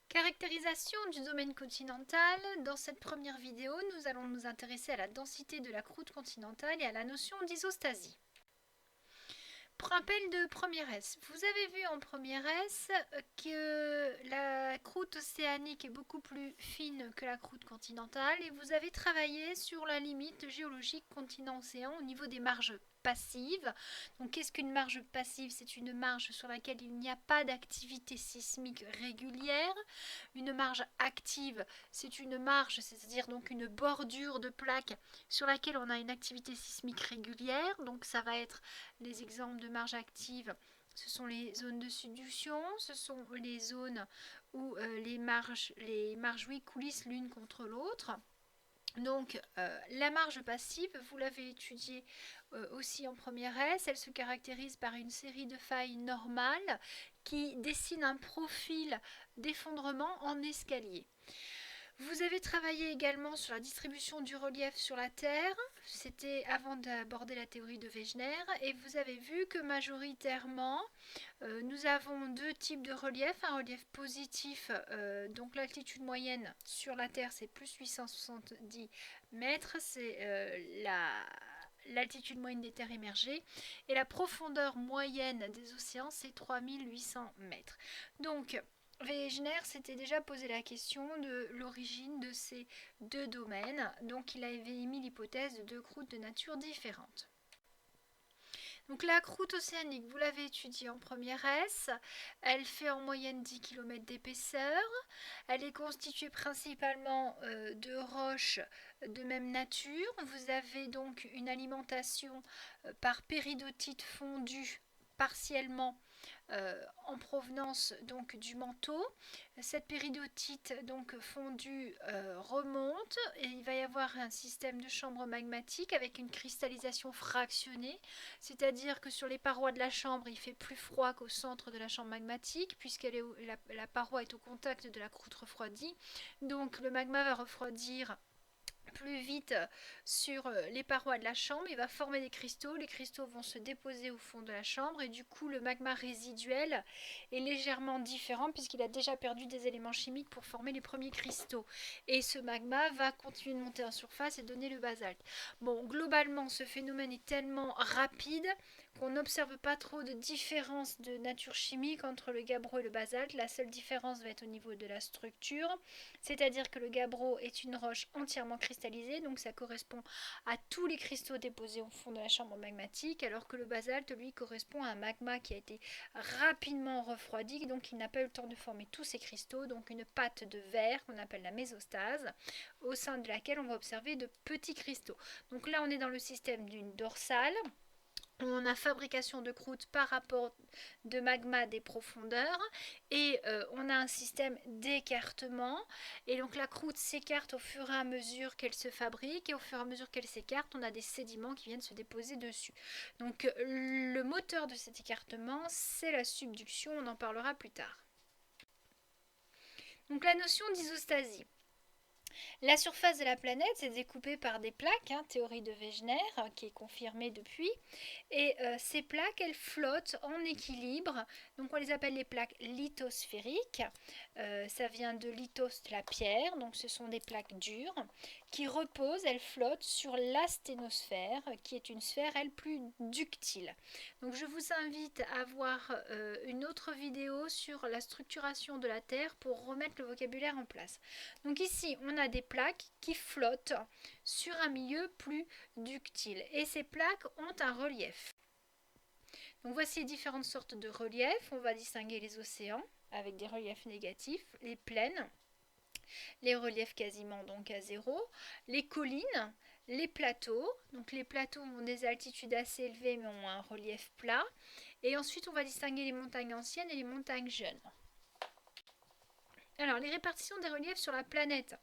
Caractérisation du domaine continental. Dans cette première vidéo, nous allons nous intéresser à la densité de la croûte continentale et à la notion d'isostasie. Rappel de première S. Vous avez vu en première S que la croûte océanique est beaucoup plus fine que la croûte continentale et vous avez travaillé sur la limite géologique continent-océan au niveau des marges passives. Donc qu'est-ce qu'une marge passive? C'est une marge sur laquelle il n'y a pas d'activité sismique régulière. Une marge active, c'est une marge, c'est-à-dire donc une bordure de plaque sur laquelle on a une activité sismique régulière. Donc ça va être les exemples de marge active, ce sont les zones de subduction, ce sont les zones où les marges oui, coulissent l'une contre l'autre. Donc la marge passive, vous l'avez étudiée aussi en première S, elle se caractérise par une série de failles normales qui dessinent un profil d'effondrement en escalier. Vous avez travaillé également sur la distribution du relief sur la Terre, c'était avant d'aborder la théorie de Wegener, et vous avez vu que majoritairement, nous avons deux types de relief, un relief positif, donc l'altitude moyenne sur la Terre c'est plus 870 mètres, c'est l'altitude moyenne des terres émergées, et la profondeur moyenne des océans c'est 3800 mètres. Donc, Wegener s'était déjà posé la question de l'origine de ces deux domaines, donc il avait émis l'hypothèse de deux croûtes de nature différente. Donc la croûte océanique, vous l'avez étudiée en première S, elle fait en moyenne 10 km d'épaisseur, elle est constituée principalement de roches de même nature, vous avez donc une alimentation par péridotite fondue partiellement en provenance donc du manteau. Cette péridotite donc fondue remonte et il va y avoir un système de chambre magmatique avec une cristallisation fractionnée, c'est-à-dire que sur les parois de la chambre il fait plus froid qu'au centre de la chambre magmatique puisque la paroi est au contact de la croûte refroidie, donc le magma va refroidir plus vite sur les parois de la chambre, il va former des cristaux, les cristaux vont se déposer au fond de la chambre et du coup le magma résiduel est légèrement différent puisqu'il a déjà perdu des éléments chimiques pour former les premiers cristaux et ce magma va continuer de monter en surface et donner le basalte. Bon, globalement ce phénomène est tellement rapide qu'on n'observe pas trop de différence de nature chimique entre le gabbro et le basalte. La seule différence va être au niveau de la structure, c'est-à-dire que le gabbro est une roche entièrement cristallisée, donc ça correspond à tous les cristaux déposés au fond de la chambre magmatique, alors que le basalte, lui, correspond à un magma qui a été rapidement refroidi, donc il n'a pas eu le temps de former tous ces cristaux, donc une pâte de verre qu'on appelle la mésostase, au sein de laquelle on va observer de petits cristaux. Donc là, on est dans le système d'une dorsale. On a fabrication de croûte par rapport de magma des profondeurs et on a un système d'écartement et donc la croûte s'écarte au fur et à mesure qu'elle se fabrique et au fur et à mesure qu'elle s'écarte on a des sédiments qui viennent se déposer dessus. Donc le moteur de cet écartement c'est la subduction, on en parlera plus tard. Donc la notion d'isostasie. La surface de la planète est découpée par des plaques, théorie de Wegener, qui est confirmée depuis. Et ces plaques, elles flottent en équilibre. Donc on les appelle les plaques lithosphériques. Ça vient de lithos, la pierre. Donc ce sont des plaques dures qui reposent, elles flottent sur l'asténosphère, qui est une sphère, elle, plus ductile. Donc je vous invite à voir une autre vidéo sur la structuration de la Terre pour remettre le vocabulaire en place. Donc ici, on a des plaques qui flottent sur un milieu plus ductile. Et ces plaques ont un relief. Donc voici différentes sortes de reliefs. On va distinguer les océans avec des reliefs négatifs, les plaines, les reliefs quasiment donc à zéro, les collines, les plateaux. Donc les plateaux ont des altitudes assez élevées mais ont un relief plat. Et ensuite on va distinguer les montagnes anciennes et les montagnes jeunes. Alors les répartitions des reliefs sur la planète.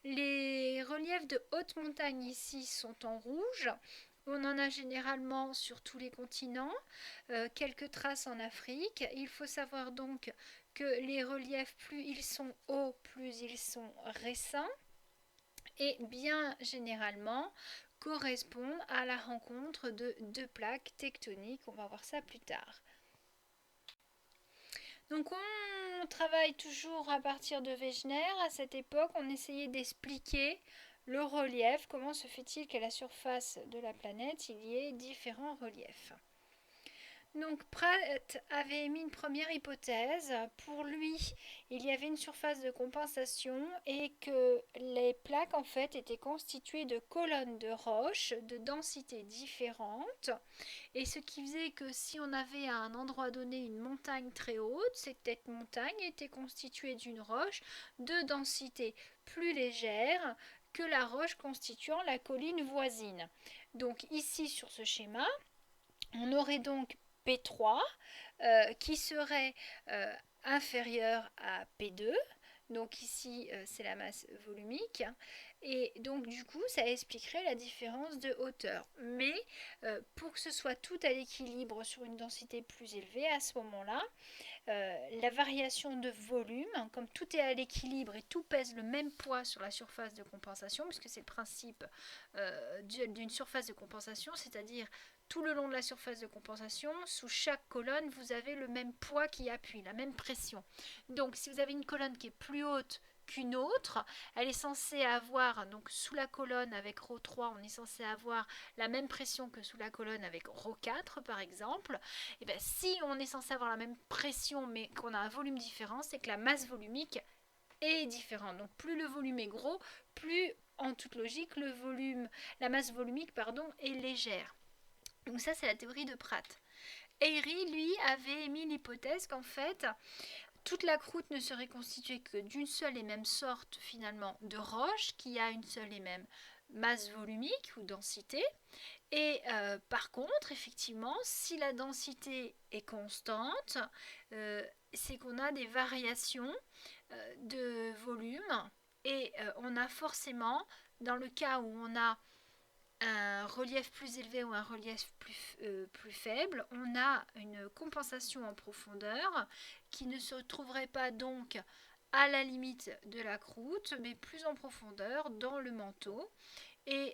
Les reliefs de haute montagne ici sont en rouge. On en a généralement sur tous les continents, quelques traces en Afrique. Il faut savoir donc que les reliefs, plus ils sont hauts, plus ils sont récents. Et bien généralement correspondent à la rencontre de deux plaques tectoniques. On va voir ça plus tard. Donc on travaille toujours à partir de Wegener. À cette époque, on essayait d'expliquer le relief. Comment se fait-il qu'à la surface de la planète, il y ait différents reliefs? Donc Pratt avait émis une première hypothèse. Pour lui, il y avait une surface de compensation et que les plaques en fait étaient constituées de colonnes de roches de densités différentes. Et ce qui faisait que si on avait à un endroit donné une montagne très haute, cette montagne était constituée d'une roche de densité plus légère que la roche constituant la colline voisine. Donc ici sur ce schéma, on aurait donc P3 qui serait inférieur à P2. Donc ici, c'est la masse volumique. Et donc du coup, ça expliquerait la différence de hauteur. Mais pour que ce soit tout à l'équilibre sur une densité plus élevée, à ce moment-là, la variation de volume, comme tout est à l'équilibre et tout pèse le même poids sur la surface de compensation, puisque c'est le principe d'une surface de compensation, c'est-à-dire tout le long de la surface de compensation, sous chaque colonne, vous avez le même poids qui appuie, la même pression. Donc si vous avez une colonne qui est plus haute qu'une autre, elle est censée avoir, donc sous la colonne avec ρ3, on est censé avoir la même pression que sous la colonne avec ρ4 par exemple. Et bien si on est censé avoir la même pression mais qu'on a un volume différent, c'est que la masse volumique est différente. Donc plus le volume est gros, plus en toute logique la masse volumique est légère. Donc ça c'est la théorie de Pratt. Airy, lui, avait émis l'hypothèse qu'en fait, toute la croûte ne serait constituée que d'une seule et même sorte finalement de roche qui a une seule et même masse volumique ou densité. Et par contre, effectivement, si la densité est constante, c'est qu'on a des variations de volume et on a forcément, dans le cas où on a un relief plus élevé ou un relief plus faible, on a une compensation en profondeur qui ne se trouverait pas donc à la limite de la croûte, mais plus en profondeur dans le manteau. Et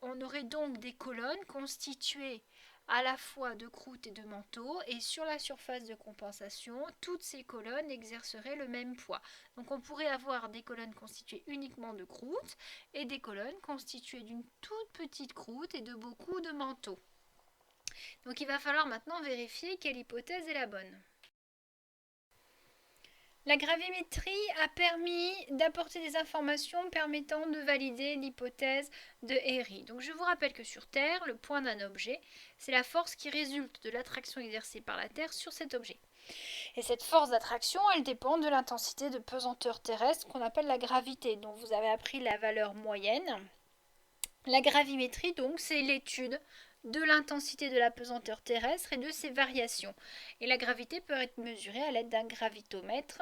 on aurait donc des colonnes constituées à la fois de croûte et de manteau, et sur la surface de compensation, toutes ces colonnes exerceraient le même poids. Donc on pourrait avoir des colonnes constituées uniquement de croûte et des colonnes constituées d'une toute petite croûte et de beaucoup de manteaux. Donc il va falloir maintenant vérifier quelle hypothèse est la bonne. La gravimétrie a permis d'apporter des informations permettant de valider l'hypothèse de Airy. Donc je vous rappelle que sur Terre, le poids d'un objet, c'est la force qui résulte de l'attraction exercée par la Terre sur cet objet. Et cette force d'attraction, elle dépend de l'intensité de pesanteur terrestre qu'on appelle la gravité, dont vous avez appris la valeur moyenne. La gravimétrie, donc, c'est l'étude de l'intensité de la pesanteur terrestre et de ses variations. Et la gravité peut être mesurée à l'aide d'un gravitomètre,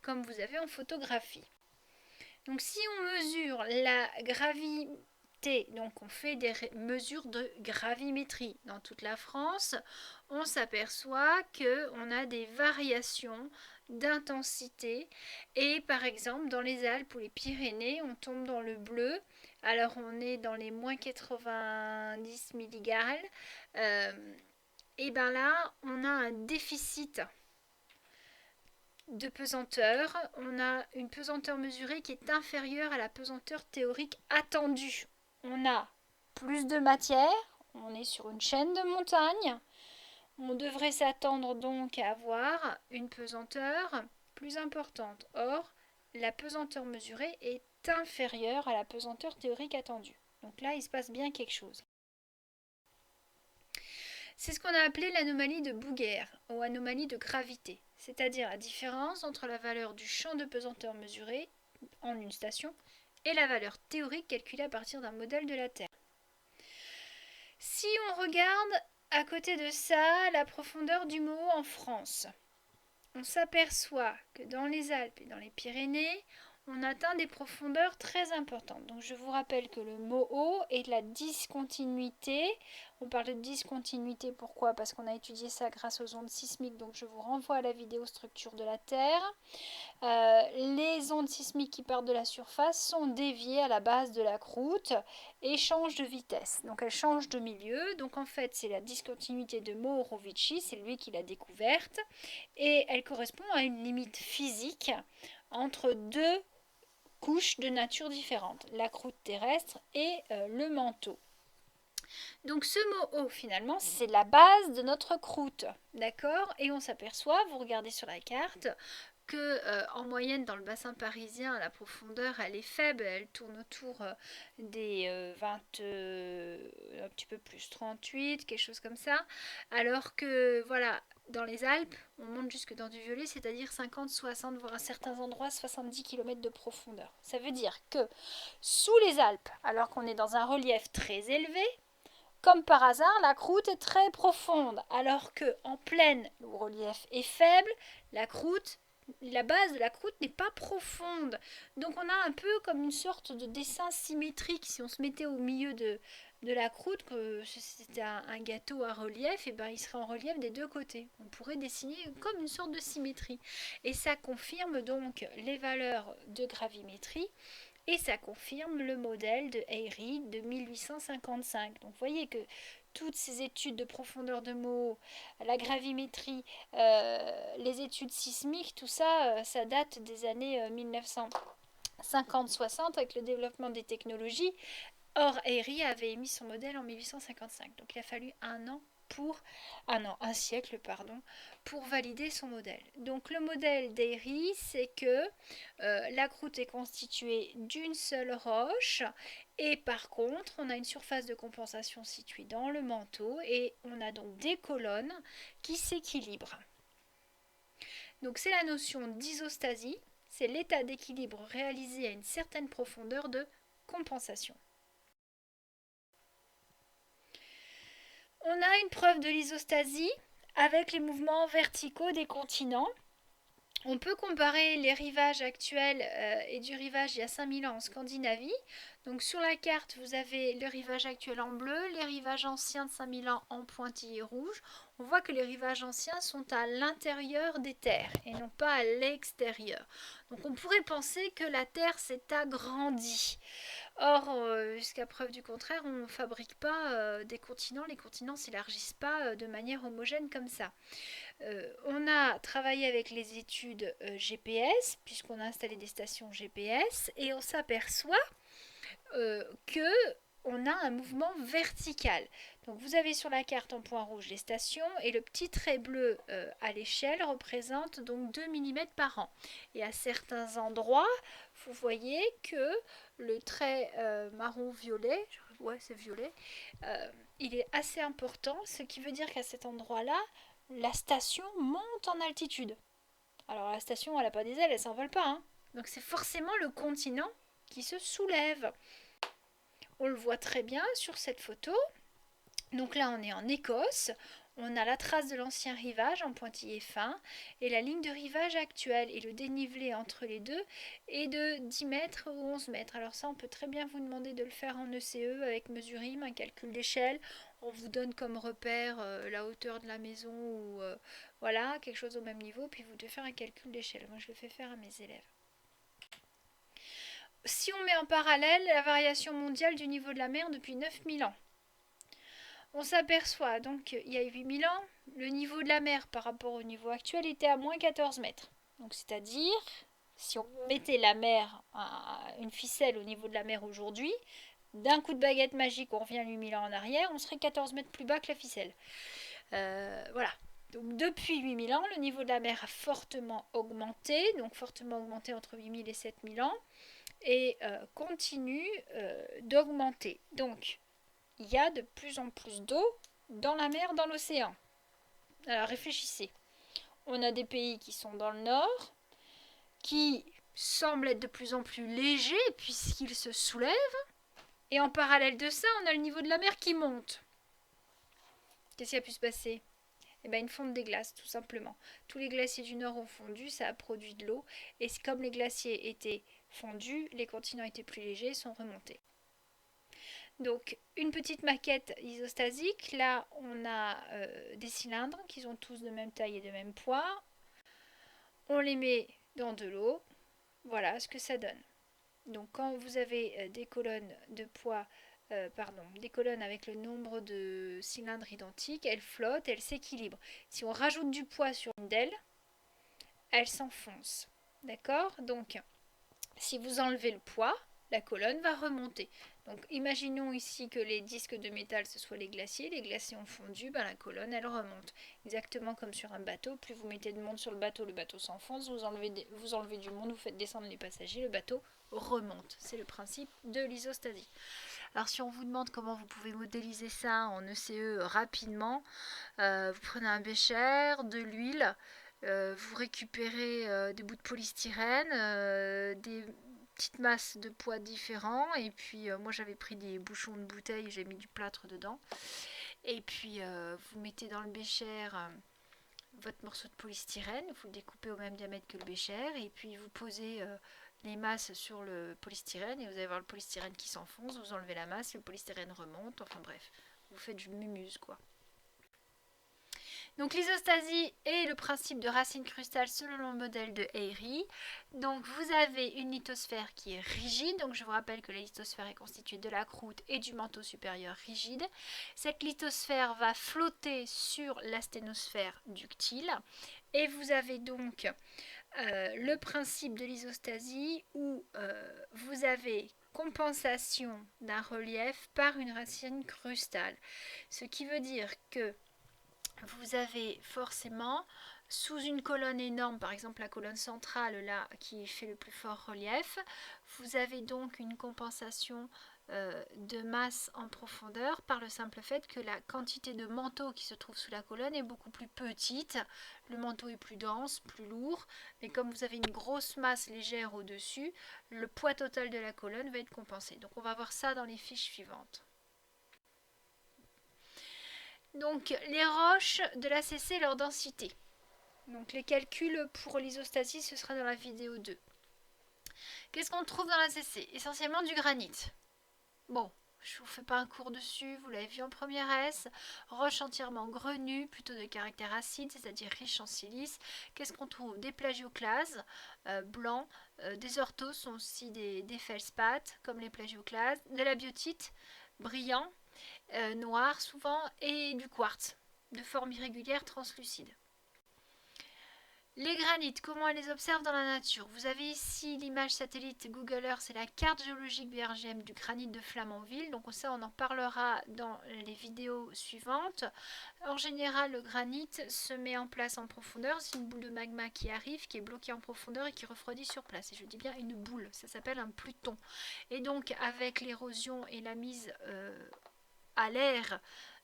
comme vous avez en photographie. Donc si on mesure la gravité, donc on fait des mesures de gravimétrie dans toute la France, on s'aperçoit qu'on a des variations d'intensité. Et par exemple, dans les Alpes ou les Pyrénées, on tombe dans le bleu. Alors on est dans les moins 90 milligales. Et bien là, on a un déficit de pesanteur. On a une pesanteur mesurée qui est inférieure à la pesanteur théorique attendue. On a plus de matière, on est sur une chaîne de montagnes. On devrait s'attendre donc à avoir une pesanteur plus importante. Or, la pesanteur mesurée est inférieure à la pesanteur théorique attendue. Donc là, il se passe bien quelque chose. C'est ce qu'on a appelé l'anomalie de Bouguer ou anomalie de gravité, c'est-à-dire la différence entre la valeur du champ de pesanteur mesuré en une station et la valeur théorique calculée à partir d'un modèle de la Terre. Si on regarde à côté de ça la profondeur du Meaux en France, on s'aperçoit que dans les Alpes et dans les Pyrénées, on atteint des profondeurs très importantes. Donc je vous rappelle que le mot eau est de la discontinuité. On parle de discontinuité, pourquoi? Parce qu'on a étudié ça grâce aux ondes sismiques, donc je vous renvoie à la vidéo structure de la Terre. Les ondes sismiques qui partent de la surface sont déviées à la base de la croûte et changent de vitesse. Donc elles changent de milieu. Donc en fait c'est la discontinuité de Mohorovici, c'est lui qui l'a découverte. Et elle correspond à une limite physique entre deux couches de nature différente, la croûte terrestre et le manteau. Donc ce mot eau finalement c'est la base de notre croûte, d'accord? Et on s'aperçoit, vous regardez sur la carte, que en moyenne dans le bassin parisien la profondeur elle est faible, elle tourne autour des 20 un petit peu plus 38, quelque chose comme ça, alors que voilà dans les Alpes on monte jusque dans du violet, c'est-à-dire 50, 60 voire à certains endroits 70 km de profondeur. Ça veut dire que sous les Alpes, alors qu'on est dans un relief très élevé, comme par hasard, la croûte est très profonde, alors que en plaine, le relief est faible, la base de la croûte n'est pas profonde. Donc on a un peu comme une sorte de dessin symétrique. Si on se mettait au milieu de la croûte, que c'était un gâteau à relief, et ben il serait en relief des deux côtés. On pourrait dessiner comme une sorte de symétrie. Et ça confirme donc les valeurs de gravimétrie. Et ça confirme le modèle de Airy de 1855. Donc vous voyez que toutes ces études de profondeur de mots, la gravimétrie, les études sismiques, tout ça, ça date des années 1950-60 avec le développement des technologies. Or, Airy avait émis son modèle en 1855. Donc il a fallu un siècle, pour valider son modèle. Donc le modèle d'Airy, c'est que la croûte est constituée d'une seule roche et par contre, on a une surface de compensation située dans le manteau et on a donc des colonnes qui s'équilibrent. Donc c'est la notion d'isostasie, c'est l'état d'équilibre réalisé à une certaine profondeur de compensation. On a une preuve de l'isostasie avec les mouvements verticaux des continents. On peut comparer les rivages actuels et du rivage il y a 5000 ans en Scandinavie. Donc sur la carte, vous avez le rivage actuel en bleu, les rivages anciens de 5000 ans en pointillés rouge. On voit que les rivages anciens sont à l'intérieur des terres et non pas à l'extérieur. Donc on pourrait penser que la Terre s'est agrandie. Or, jusqu'à preuve du contraire, on ne fabrique pas des continents. Les continents ne s'élargissent pas de manière homogène comme ça. On a travaillé avec les études GPS, puisqu'on a installé des stations GPS, et on s'aperçoit que on a un mouvement vertical. Donc vous avez sur la carte en point rouge les stations et le petit trait bleu à l'échelle représente donc 2 mm par an. Et à certains endroits, vous voyez que le trait marron-violet, ouais c'est violet, il est assez important, ce qui veut dire qu'à cet endroit-là, la station monte en altitude. Alors la station, elle n'a pas des ailes, elle s'envole pas. Hein. Donc c'est forcément le continent qui se soulève. On le voit très bien sur cette photo. Donc là, on est en Écosse. On a la trace de l'ancien rivage en pointillé fin et la ligne de rivage actuelle. Et le dénivelé entre les deux est de 10 mètres ou 11 mètres. Alors ça, on peut très bien vous demander de le faire en ECE avec Mesurim, un calcul d'échelle. On vous donne comme repère la hauteur de la maison ou voilà, quelque chose au même niveau. Puis vous devez faire un calcul d'échelle. Moi, je le fais faire à mes élèves. Si on met en parallèle la variation mondiale du niveau de la mer depuis 9000 ans, on s'aperçoit donc qu'il y a 8000 ans, le niveau de la mer par rapport au niveau actuel était à moins 14 mètres. Donc c'est-à-dire, si on mettait la mer, une ficelle au niveau de la mer aujourd'hui, d'un coup de baguette magique, on revient 8000 ans en arrière, on serait 14 mètres plus bas que la ficelle. Voilà. Donc depuis 8000 ans, le niveau de la mer a fortement augmenté, donc fortement augmenté entre 8000 et 7000 ans, et continue d'augmenter. Donc, il y a de plus en plus d'eau dans la mer, dans l'océan. Alors réfléchissez. On a des pays qui sont dans le nord, qui semblent être de plus en plus légers puisqu'ils se soulèvent. Et en parallèle de ça, on a le niveau de la mer qui monte. Qu'est-ce qui a pu se passer? Eh ben, une fonte des glaces, tout simplement. Tous les glaciers du Nord ont fondu, ça a produit de l'eau, et comme les glaciers étaient fondus, les continents étaient plus légers, sont remontés. Donc une petite maquette isostasique, là on a des cylindres qui ont tous de même taille et de même poids. On les met dans de l'eau, voilà ce que ça donne. Donc quand vous avez des colonnes de poids, des colonnes avec le nombre de cylindres identiques, elles flottent, elles s'équilibrent. Si on rajoute du poids sur une d'elles, elles s'enfoncent. D'accord? Donc si vous enlevez le poids, la colonne va remonter. Donc imaginons ici que les disques de métal ce soient les glaciers ont fondu, ben, la colonne elle remonte. Exactement comme sur un bateau, plus vous mettez de monde sur le bateau s'enfonce, vous enlevez du monde, vous faites descendre les passagers, le bateau remonte. C'est le principe de l'isostasie. Alors si on vous demande comment vous pouvez modéliser ça en ECE rapidement, vous prenez un bécher, de l'huile, vous récupérez des bouts de polystyrène, des petites masses de poids différents, et puis moi j'avais pris des bouchons de bouteille, j'ai mis du plâtre dedans, et puis vous mettez dans le bécher votre morceau de polystyrène, vous le découpez au même diamètre que le bécher, et puis vous posez les masses sur le polystyrène, et vous allez voir le polystyrène qui s'enfonce, vous enlevez la masse, le polystyrène remonte, enfin bref, vous faites du mumuse quoi. Donc l'isostasie est le principe de racine crustale selon le modèle de Airy. Donc vous avez une lithosphère qui est rigide. Donc je vous rappelle que la lithosphère est constituée de la croûte et du manteau supérieur rigide. Cette lithosphère va flotter sur l'asténosphère ductile. Et vous avez donc le principe de l'isostasie où vous avez compensation d'un relief par une racine crustale. Ce qui veut dire que vous avez forcément sous une colonne énorme, par exemple la colonne centrale là qui fait le plus fort relief, vous avez donc une compensation de masse en profondeur par le simple fait que la quantité de manteau qui se trouve sous la colonne est beaucoup plus petite. Le manteau est plus dense, plus lourd, mais comme vous avez une grosse masse légère au-dessus, le poids total de la colonne va être compensé. Donc on va voir ça dans les fiches suivantes. Donc les roches de l'ACC et leur densité. Donc les calculs pour l'isostasie, ce sera dans la vidéo 2. Qu'est-ce qu'on trouve dans l'ACC? Essentiellement du granit. Bon, je ne vous fais pas un cours dessus, vous l'avez vu en première S. Roche entièrement grenue, plutôt de caractère acide, c'est-à-dire riche en silice. Qu'est-ce qu'on trouve? Des plagioclases blancs, des orthos sont aussi des feldspaths, comme les plagioclases, de la biotite brillant, noir souvent, et du quartz de forme irrégulière translucide. Les granites, comment on les observe dans la nature? Vous avez ici l'image satellite Google Earth, c'est la carte géologique BRGM du granit de Flamanville. Donc ça, on en parlera dans les vidéos suivantes. En général, le granit se met en place en profondeur. C'est une boule de magma qui arrive, qui est bloquée en profondeur et qui refroidit sur place. Et je dis bien une boule, ça s'appelle un pluton. Et donc, avec l'érosion et la mise à l'air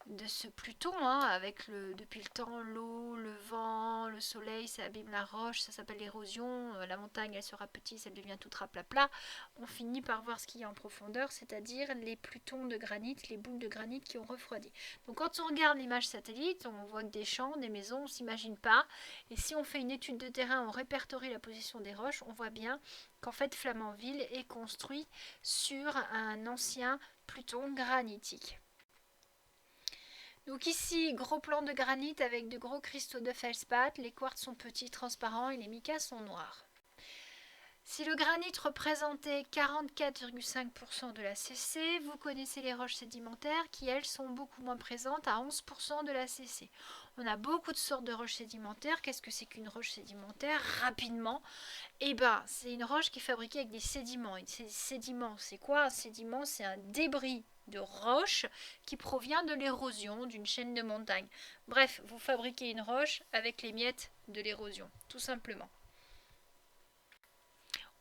de ce Pluton, avec depuis le temps l'eau, le vent, le soleil, ça abîme la roche, ça s'appelle l'érosion, la montagne elle se rapetisse, elle devient toute raplapla, on finit par voir ce qu'il y a en profondeur, c'est-à-dire les plutons de granit, les boules de granit qui ont refroidi. Donc quand on regarde l'image satellite, on voit que des champs, des maisons, on ne s'imagine pas, et si on fait une étude de terrain, on répertorie la position des roches, on voit bien qu'en fait Flamanville est construit sur un ancien Pluton granitique. Donc ici, gros plan de granit avec de gros cristaux de feldspath, les quartz sont petits, transparents et les micas sont noirs. Si le granit représentait 44,5% de la CC, vous connaissez les roches sédimentaires qui, elles, sont beaucoup moins présentes à 11% de la CC. On a beaucoup de sortes de roches sédimentaires. Qu'est-ce que c'est qu'une roche sédimentaire? Rapidement, c'est une roche qui est fabriquée avec des sédiments. Et ces sédiments, c'est quoi? Un sédiment, c'est un débris de roche qui provient de l'érosion d'une chaîne de montagnes. Bref, vous fabriquez une roche avec les miettes de l'érosion, tout simplement.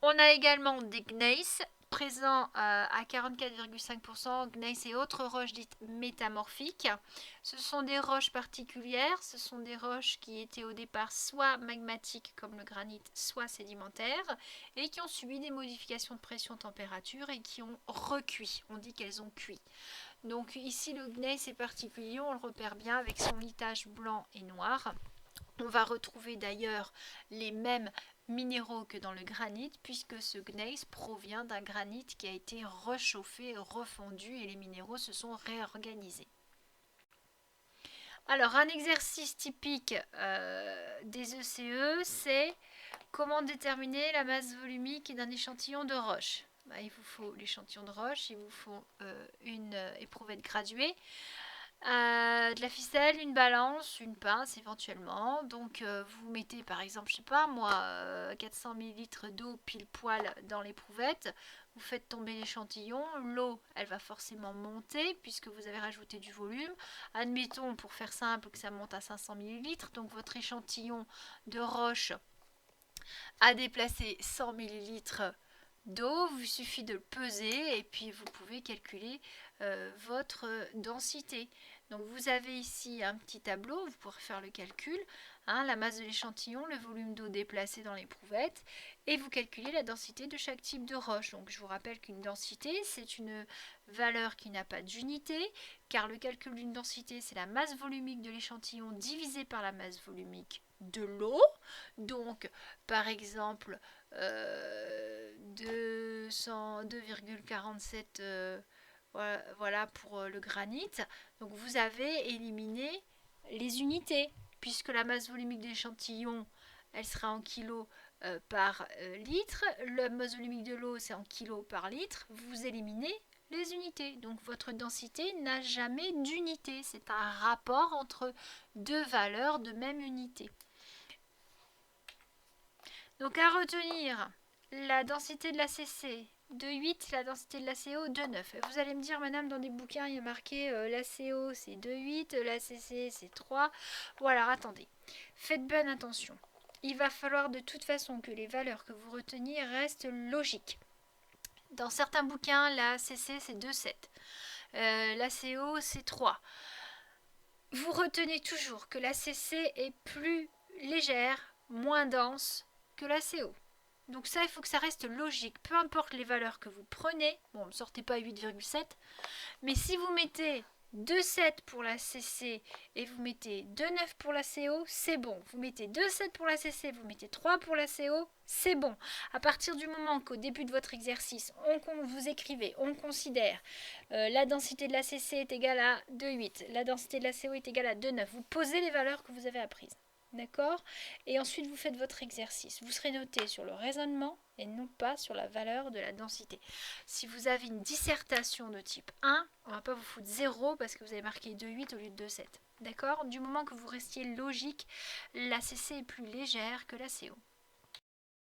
On a également des gneiss, présents à 44,5%, gneiss et autres roches dites métamorphiques. Ce sont des roches particulières, ce sont des roches qui étaient au départ soit magmatiques comme le granit, soit sédimentaires, et qui ont subi des modifications de pression-température et qui ont recuit. On dit qu'elles ont cuit. Donc ici le gneiss est particulier, on le repère bien avec son litage blanc et noir. On va retrouver d'ailleurs les mêmes minéraux que dans le granit, puisque ce gneiss provient d'un granit qui a été réchauffé, refondu, et les minéraux se sont réorganisés. Alors, un exercice typique des ECE, c'est comment déterminer la masse volumique d'un échantillon de roche. Il vous faut l'échantillon de roche, il vous faut une éprouvette graduée, de la ficelle, une balance, une pince éventuellement. Donc vous mettez par exemple, je sais pas moi, 400 ml d'eau pile poil dans l'éprouvette. Vous faites tomber l'échantillon, l'eau elle va forcément monter puisque vous avez rajouté du volume. Admettons pour faire simple que ça monte à 500 ml, donc votre échantillon de roche a déplacé 100 ml d'eau, il suffit de le peser et puis vous pouvez calculer votre densité. Donc vous avez ici un petit tableau, vous pourrez faire le calcul, la masse de l'échantillon, le volume d'eau déplacé dans l'éprouvette, et vous calculez la densité de chaque type de roche. Donc je vous rappelle qu'une densité, c'est une valeur qui n'a pas d'unité, car le calcul d'une densité, c'est la masse volumique de l'échantillon divisée par la masse volumique de l'eau. Donc par exemple 2,47 voilà pour le granit. Donc vous avez éliminé les unités, puisque la masse volumique de l'échantillon, elle sera en kilos par litre. La masse volumique de l'eau, c'est en kilos par litre. Vous éliminez les unités. Donc votre densité n'a jamais d'unité. C'est un rapport entre deux valeurs de même unité. Donc à retenir, la densité de la CC de 8, la densité de la CO de 9. Et vous allez me dire, madame, dans des bouquins, il y a marqué la CO c'est 2,8, la CC c'est 3. Bon alors attendez, faites bonne attention. Il va falloir de toute façon que les valeurs que vous reteniez restent logiques. Dans certains bouquins, la CC c'est 2,7. La CO c'est 3. Vous retenez toujours que la CC est plus légère, moins dense que la CO. Donc ça, il faut que ça reste logique. Peu importe les valeurs que vous prenez. Bon, ne sortez pas 8,7. Mais si vous mettez 2,7 pour la CC et vous mettez 2,9 pour la CO, c'est bon. Vous mettez 2,7 pour la CC, vous mettez 3 pour la CO, c'est bon. À partir du moment qu'au début de votre exercice, vous écrivez, on considère la densité de la CC est égale à 2,8, la densité de la CO est égale à 2,9. Vous posez les valeurs que vous avez apprises. D'accord? Et ensuite, vous faites votre exercice. Vous serez noté sur le raisonnement et non pas sur la valeur de la densité. Si vous avez une dissertation de type 1, on ne va pas vous foutre 0 parce que vous avez marqué 2,8 au lieu de 2,7. D'accord? Du moment que vous restiez logique, la CC est plus légère que la CO.